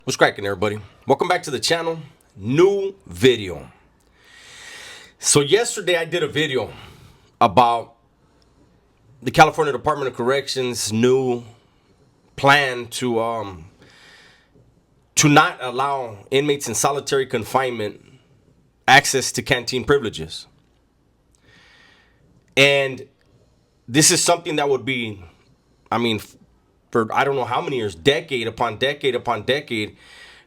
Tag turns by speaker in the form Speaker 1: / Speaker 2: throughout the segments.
Speaker 1: What's cracking, everybody? Welcome back to the channel. New video. So yesterday I did a video about the California Department of Corrections' new plan to not allow inmates in solitary confinement access to canteen privileges. And this is something that would be, for I don't know how many years, decade upon decade upon decade,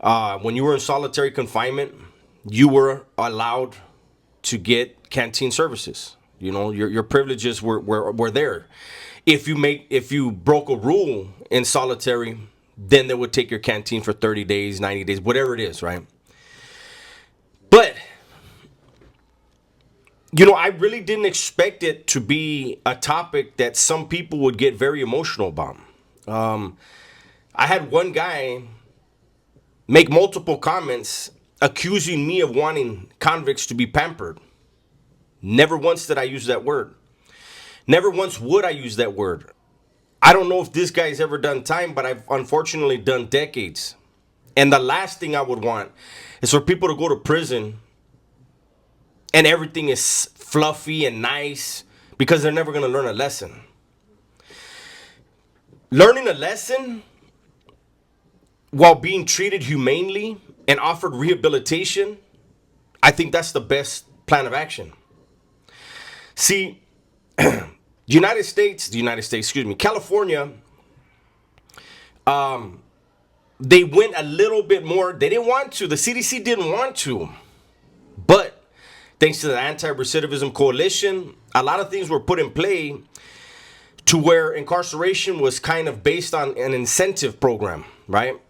Speaker 1: when you were in solitary confinement, you were allowed to get canteen services. You know, your privileges were there. If you broke a rule in solitary, then they would take your canteen for 30 days, 90 days, whatever it is, right? But I really didn't expect it to be a topic that some people would get very emotional about. I had one guy make multiple comments accusing me of wanting convicts to be pampered. Never once did I use that word. Never once would I use that word. I don't know if this guy's ever done time, but I've unfortunately done decades. And the last thing I would want is for people to go to prison and everything is fluffy and nice because they're never going to learn a lesson. Learning a lesson while being treated humanely and offered rehabilitation, I think that's the best plan of action. See, California, they went a little bit more. They didn't want to. The CDC didn't want to. But thanks to the Anti-Recidivism Coalition, a lot of things were put in play to where incarceration was kind of based on an incentive program, right?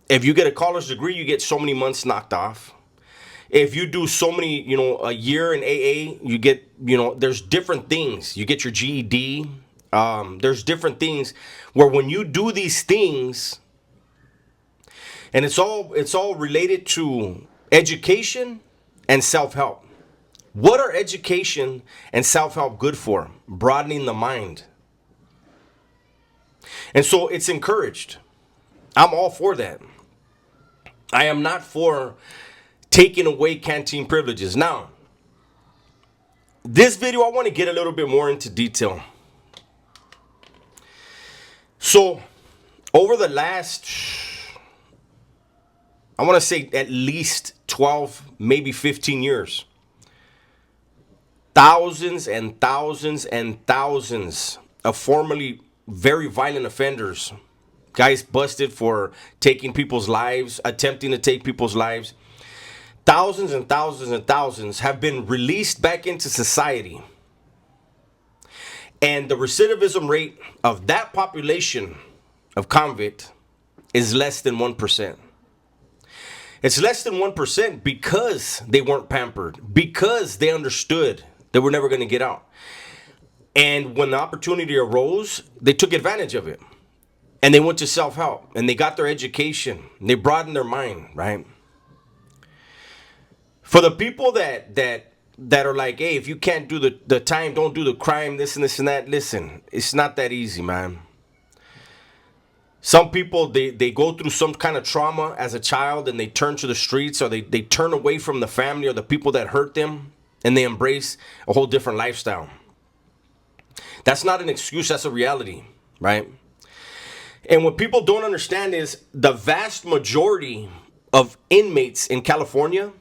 Speaker 1: If you get a college degree, you get so many months knocked off. If you do so many, a year in AA, you get, there's different things. You get your GED. There's different things where when you do these things, and it's all related to education and self-help. What are education and self-help good for? Broadening the mind. And so it's encouraged. I'm all for that. I am not for taking away canteen privileges. Now, this video, I want to get a little bit more into detail. So, over the last, I want to say at least 12, maybe 15 years, thousands and thousands and thousands of formerly very violent offenders, guys busted for taking people's lives, attempting to take people's lives, thousands and thousands and thousands have been released back into society. And the recidivism rate of that population of convict is less than 1%. It's less than 1% because they weren't pampered, because they understood they were never going to get out. And when the opportunity arose, they took advantage of it. And they went to self-help. And they got their education. And they broadened their mind, right? For the people that are like, hey, if you can't do the time, don't do the crime, this and this and that. Listen, it's not that easy, man. Some people, they go through some kind of trauma as a child and they turn to the streets, or they turn away from the family or the people that hurt them, and they embrace a whole different lifestyle. That's not an excuse, that's a reality, right? And what people don't understand is the vast majority of inmates in California,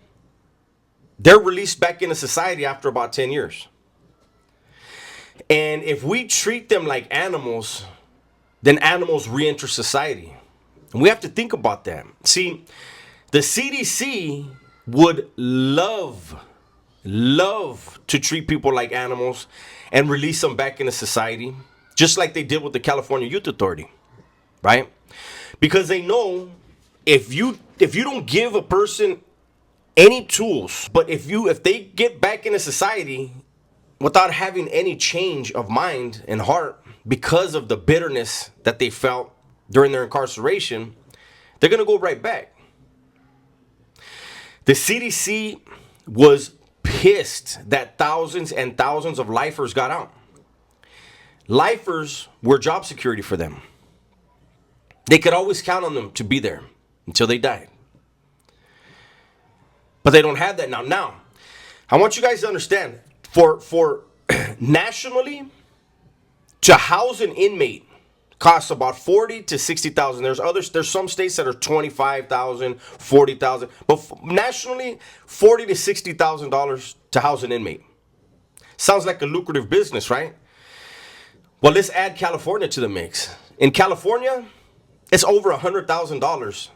Speaker 1: they're released back into society after about 10 years. And if we treat them like animals, then animals re-enter society. And we have to think about that. See, the CDC would love to treat people like animals and release them back into society, just like they did with the California Youth Authority, right? Because they know if you don't give a person any tools, but if they get back into society without having any change of mind and heart because of the bitterness that they felt during their incarceration, they're going to go right back. The CDC was pissed that thousands and thousands of lifers got out. Lifers were job security for them. They could always count on them to be there. until they died. But they don't have that now. Now, I want you guys to understand, for nationally, to house an inmate costs about $40,000 to $60,000. There's some states that are $25,000, $40,000, but nationally, $40,000 to $60,000 to house an inmate. Sounds like a lucrative business, right? Well, let's add California to the mix. In California, it's over $100,000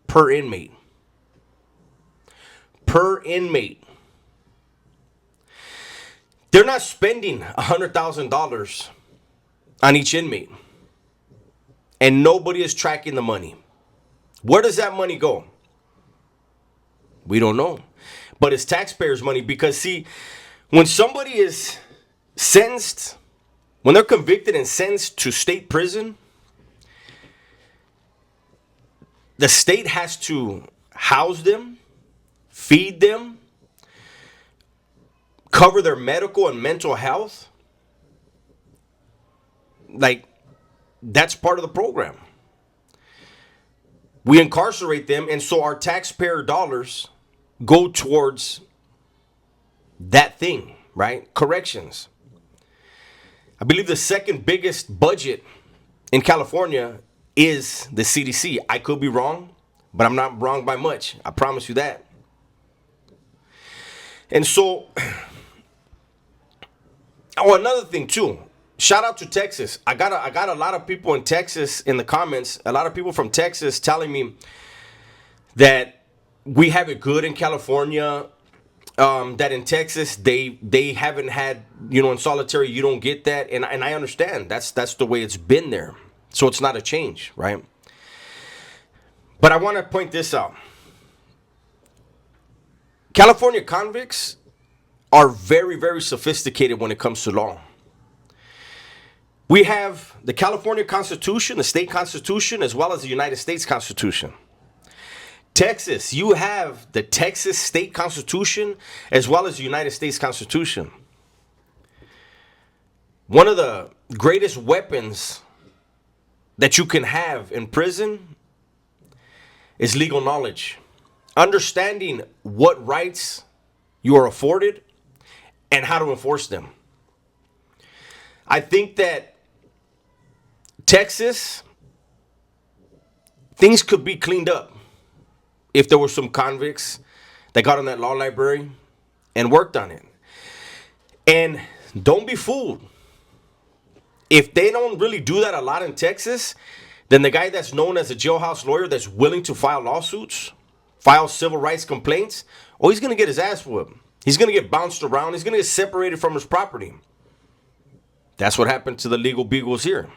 Speaker 1: per inmate. Per inmate. They're not spending $100,000 on each inmate. And nobody is tracking the money. Where does that money go? We don't know. But it's taxpayers' money because, see, when somebody is sentenced, when they're convicted and sentenced to state prison, the state has to house them, feed them, cover their medical and mental health. Like, that's part of the program. We incarcerate them, and so our taxpayer dollars go towards that thing, right? Corrections. I believe the second biggest budget in California is the CDC. I could be wrong, but I'm not wrong by much. I promise you that. And so, oh, another thing too. Shout out to Texas. I got a lot of people in Texas in the comments. A lot of people from Texas telling me that we have it good in California. That in Texas they haven't had, in solitary you don't get that, and I understand that's the way it's been there. So it's not a change, right? But I want to point this out. California convicts are very, very sophisticated when it comes to law. We have the California Constitution, the state constitution, as well as the United States Constitution. Texas, you have the Texas state constitution as well as the United States Constitution. One of the greatest weapons that you can have in prison is legal knowledge. Understanding what rights you are afforded and how to enforce them. I think that Texas, things could be cleaned up if there were some convicts that got on that law library and worked on it. And don't be fooled. If they don't really do that a lot in Texas, then the guy that's known as a jailhouse lawyer that's willing to file lawsuits, file civil rights complaints, he's going to get his ass whooped. He's going to get bounced around. He's going to get separated from his property. That's what happened to the legal beagles here.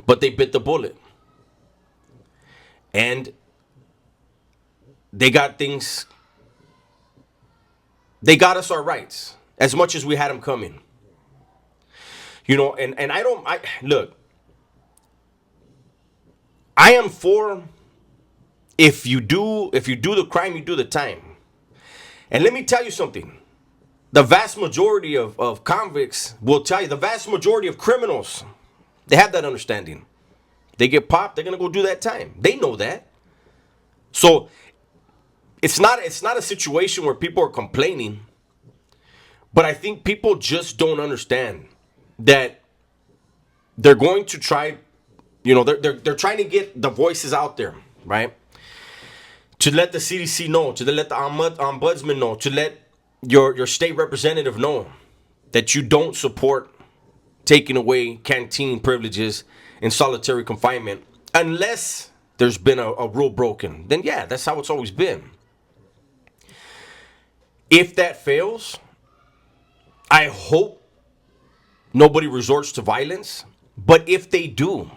Speaker 1: But they bit the bullet. And they got things. They got us our rights as much as we had them coming. And look, I am for if you do the crime, you do the time. And let me tell you something. The vast majority of convicts will tell you, the vast majority of criminals, they have that understanding. They get popped, they're going to go do that time. They know that. So it's not a situation where people are complaining, but I think people just don't understand that they're going to try, they're trying to get the voices out there, right? To let the CDC know, to let the ombudsman know, to let your state representative know that you don't support taking away canteen privileges in solitary confinement unless there's been a rule broken. Then yeah, that's how it's always been. If that fails, I hope nobody resorts to violence. But if they do,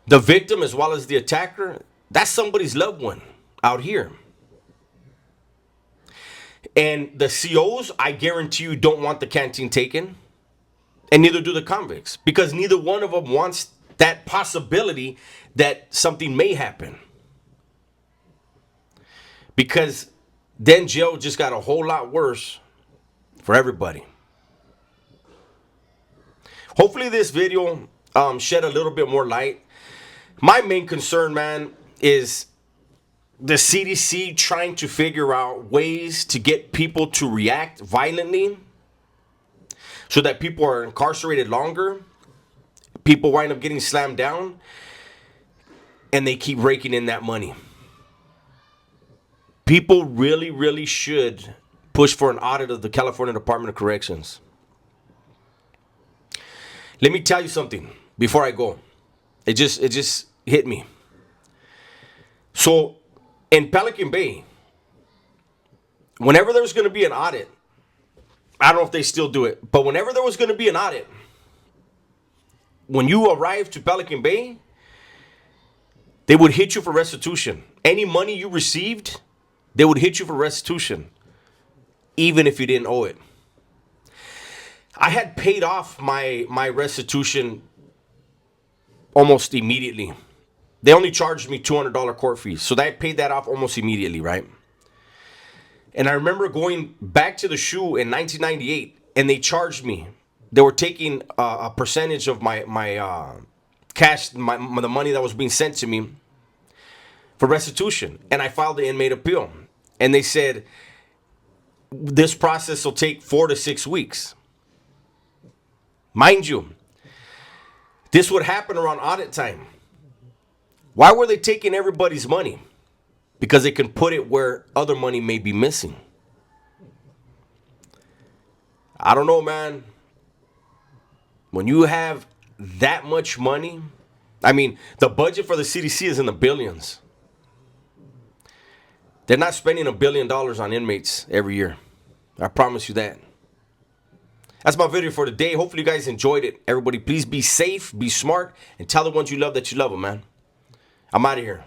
Speaker 1: the victim as well as the attacker, that's somebody's loved one out here. And the COs, I guarantee you, don't want the canteen taken. And neither do the convicts. Because neither one of them wants that possibility that something may happen. Because then jail just got a whole lot worse for everybody. Hopefully this video shed a little bit more light. My main concern, man, is the CDC trying to figure out ways to get people to react violently so that people are incarcerated longer. People wind up getting slammed down, and they keep raking in that money. People really, really should push for an audit of the California Department of Corrections. Let me tell you something before I go. It just hit me. So in Pelican Bay, whenever there's going to be an audit, I don't know if they still do it, but whenever there was going to be an audit, when you arrived to Pelican Bay, they would hit you for restitution. Any money you received, they would hit you for restitution, even if you didn't owe it. I had paid off my restitution almost immediately. They only charged me $200 court fees, so I paid that off almost immediately, right? And I remember going back to the SHU in 1998, and they charged me. They were taking a percentage of my cash, the money that was being sent to me for restitution. And I filed the inmate appeal. And they said, this process will take 4 to 6 weeks. Mind you, this would happen around audit time. Why were they taking everybody's money? Because they can put it where other money may be missing. I don't know, man. When you have that much money, I mean, the budget for the CDC is in the billions. They're not spending $1 billion on inmates every year. I promise you that. That's my video for today. Hopefully you guys enjoyed it. Everybody, please be safe, be smart, and tell the ones you love that you love them, man. I'm out of here.